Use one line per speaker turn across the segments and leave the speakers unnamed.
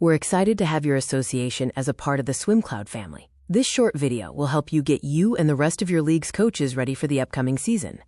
We're excited to have your association as a part of the Swimcloud family. This short video will help you get you and the rest of your league's coaches ready for the upcoming season.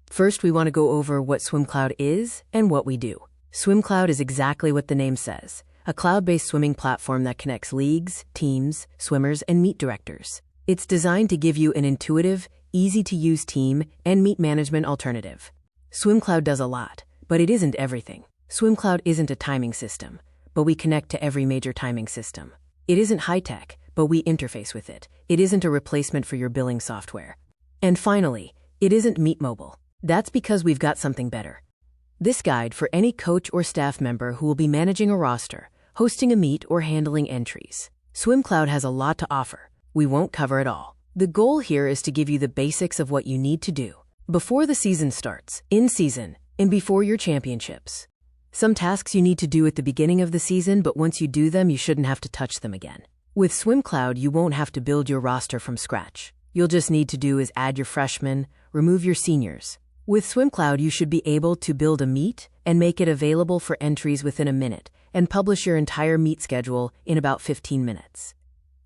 First, we want to go over what Swimcloud is and what we do. Swimcloud is exactly what the name says, a cloud-based swimming platform that connects leagues, teams, swimmers, and meet directors. It's designed to give you an intuitive, easy-to-use team and meet management alternative. Swimcloud does a lot, but it isn't everything. Swimcloud isn't a timing system, but we connect to every major timing system. It isn't high-tech, but we interface with it. It isn't a replacement for your billing software. And finally, it isn't Meet Mobile. That's because we've got something better. This guide for any coach or staff member who will be managing a roster, hosting a meet, or handling entries. Swimcloud has a lot to offer. We won't cover it all. The goal here is to give you the basics of what you need to do before the season starts, in season, and before your championships. Some tasks you need to do at the beginning of the season, but once you do them, you shouldn't have to touch them again. With Swimcloud, you won't have to build your roster from scratch. You'll just need to do is add your freshmen, remove your seniors. With Swimcloud, you should be able to build a meet and make it available for entries within a minute and publish your entire meet schedule in about 15 minutes.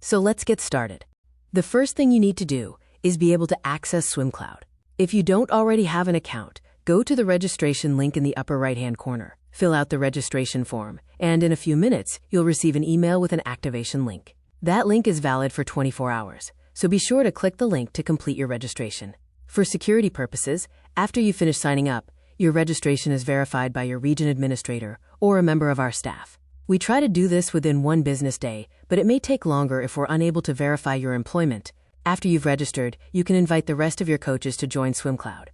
So let's get started. The first thing you need to do is be able to access Swimcloud. If you don't already have an account, go to the registration link in the upper right-hand corner. Fill out the registration form, and in a few minutes, you'll receive an email with an activation link. That link is valid for 24 hours, so be sure to click the link to complete your registration. For security purposes, after you finish signing up, your registration is verified by your region administrator or a member of our staff. We try to do this within 1 business day, but it may take longer if we're unable to verify your employment. After you've registered, you can invite the rest of your coaches to join Swimcloud.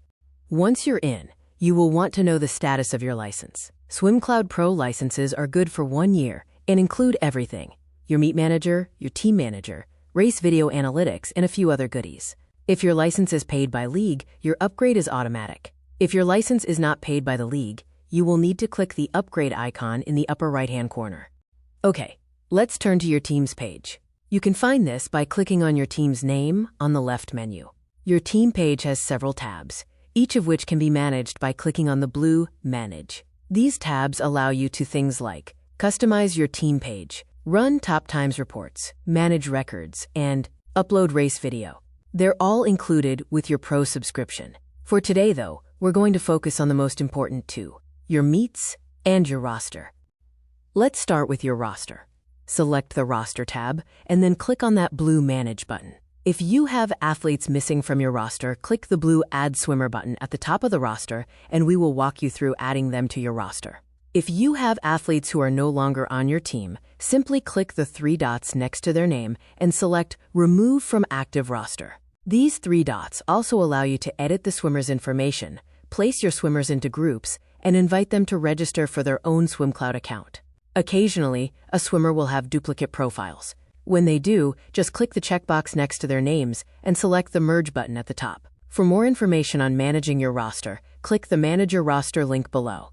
Once you're in, you will want to know the status of your license. Swimcloud Pro licenses are good for 1 year and include everything: your meet manager, your team manager, race video analytics, and a few other goodies. If your license is paid by league, your upgrade is automatic. If your license is not paid by the league, you will need to click the upgrade icon in the upper right-hand corner. Okay, let's turn to your team's page. You can find this by clicking on your team's name on the left menu. Your team page has several tabs, each of which can be managed by clicking on the blue Manage. These tabs allow you to things like customize your team page, run top times reports, manage records, and upload race video. They're all included with your Pro subscription. For today, though, we're going to focus on the most important two: your meets and your roster. Let's start with your roster. Select the Roster tab, and then click on that blue Manage button. If you have athletes missing from your roster, click the blue Add Swimmer button at the top of the roster, and we will walk you through adding them to your roster. If you have athletes who are no longer on your team, simply click the 3 dots next to their name and select Remove from Active Roster. These 3 dots also allow you to edit the swimmer's information, place your swimmers into groups, and invite them to register for their own Swimcloud account. Occasionally, a swimmer will have duplicate profiles. When they do, just click the checkbox next to their names and select the Merge button at the top. For more information on managing your roster, click the Manage Your Roster link below.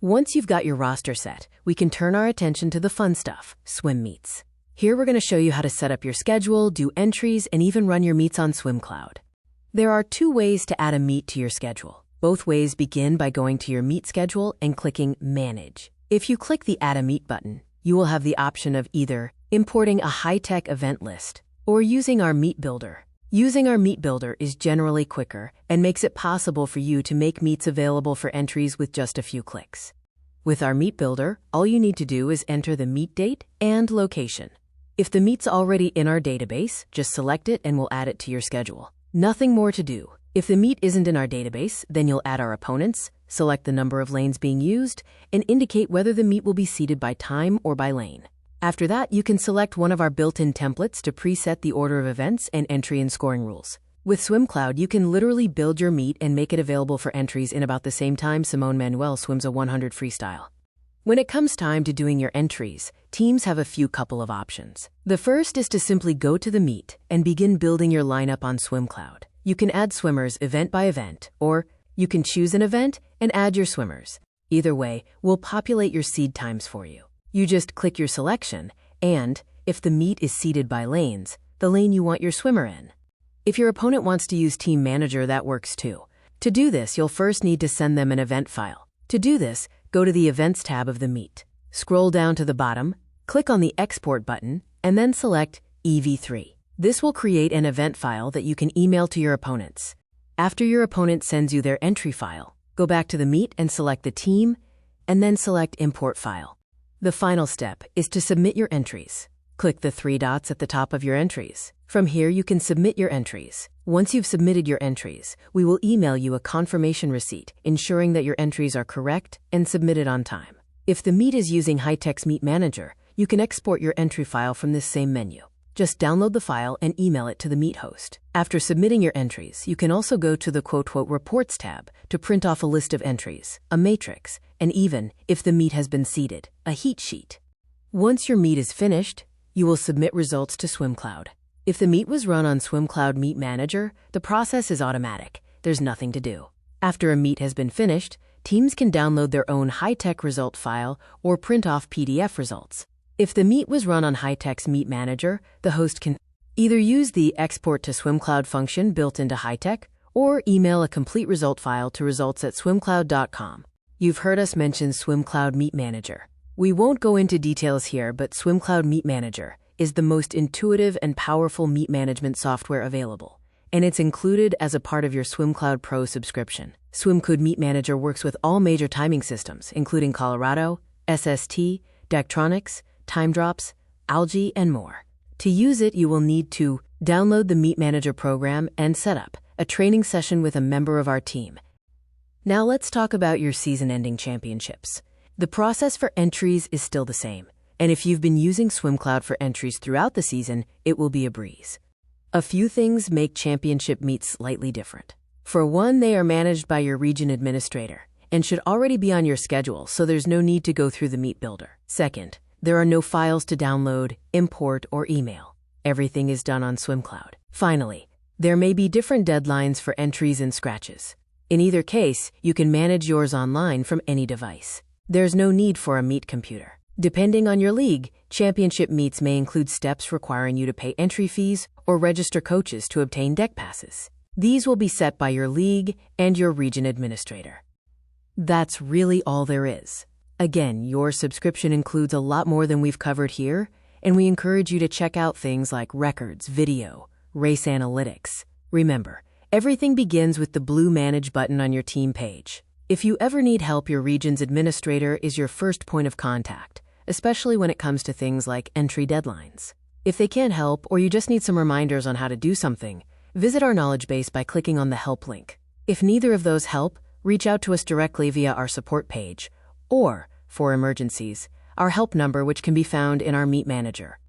Once you've got your roster set, we can turn our attention to the fun stuff: swim meets. Here we're going to show you how to set up your schedule, do entries, and even run your meets on Swimcloud. There are 2 ways to add a meet to your schedule. Both ways begin by going to your meet schedule and clicking Manage. If you click the Add a Meet button, you will have the option of either importing a high-tech event list or using our Meet Builder. Using our Meet Builder is generally quicker and makes it possible for you to make meets available for entries with just a few clicks. With our Meet Builder, all you need to do is enter the meet date and location. If the meet's already in our database, just select it and we'll add it to your schedule. Nothing more to do. If the meet isn't in our database, then you'll add our opponents, select the number of lanes being used, and indicate whether the meet will be seeded by time or by lane. After that, you can select one of our built-in templates to preset the order of events and entry and scoring rules. With Swimcloud, you can literally build your meet and make it available for entries in about the same time Simone Manuel swims a 100 freestyle. When it comes time to doing your entries, teams have a couple of options. The first is to simply go to the meet and begin building your lineup on Swimcloud. You can add swimmers event by event, or you can choose an event and add your swimmers. Either way, we'll populate your seed times for you. You just click your selection, and if the meet is seeded by lanes, the lane you want your swimmer in. If your opponent wants to use Team Manager, that works too. To do this, you'll first need to send them an event file. To do this, go to the Events tab of the meet. Scroll down to the bottom, Click on the Export button and then select EV3. This will create an event file that you can email to your opponents. After your opponent sends you their entry file, go back to the meet and select the team, and then select Import File. The final step is to submit your entries. Click the 3 dots at the top of your entries. From here, you can submit your entries. Once you've submitted your entries, we will email you a confirmation receipt, ensuring that your entries are correct and submitted on time. If the meet is using High-Tech's Meet Manager, you can export your entry file from this same menu. Just download the file and email it to the meet host. After submitting your entries, you can also go to the Reports tab to print off a list of entries, a matrix, and even, if the meet has been seeded, a heat sheet. Once your meet is finished, you will submit results to Swimcloud. If the meet was run on Swimcloud Meet Manager, the process is automatic. There's nothing to do. After a meet has been finished, teams can download their own High-Tech result file or print off PDF results. If the meet was run on High-Tech's Meet Manager, the host can either use the Export to Swimcloud function built into High-Tech or email a complete result file to results@swimcloud.com. You've heard us mention Swimcloud Meet Manager. We won't go into details here, but Swimcloud Meet Manager is the most intuitive and powerful meet management software available, and it's included as a part of your Swimcloud Pro subscription. Swimcloud Meet Manager works with all major timing systems, including Colorado, SST, Daktronics, Time Drops, Algae, and more. To use it, you will need to download the Meet Manager program and set up a training session with a member of our team. Now let's talk about your season-ending championships. The process for entries is still the same, and if you've been using Swimcloud for entries throughout the season, it will be a breeze. A few things make championship meets slightly different. For one, they are managed by your region administrator and should already be on your schedule, so there's no need to go through the meet builder. Second, there are no files to download, import, or email. Everything is done on Swimcloud. Finally, there may be different deadlines for entries and scratches. In either case, you can manage yours online from any device. There's no need for a meet computer. Depending on your league, championship meets may include steps requiring you to pay entry fees or register coaches to obtain deck passes. These will be set by your league and your region administrator. That's really all there is. Again, your subscription includes a lot more than we've covered here, and we encourage you to check out things like records, video, race analytics. Remember, everything begins with the blue Manage button on your team page. If you ever need help, your region's administrator is your first point of contact, especially when it comes to things like entry deadlines. If they can't help, or you just need some reminders on how to do something, visit our knowledge base by clicking on the Help link. If neither of those help, reach out to us directly via our support page, or, for emergencies, our help number, which can be found in our Meet Manager.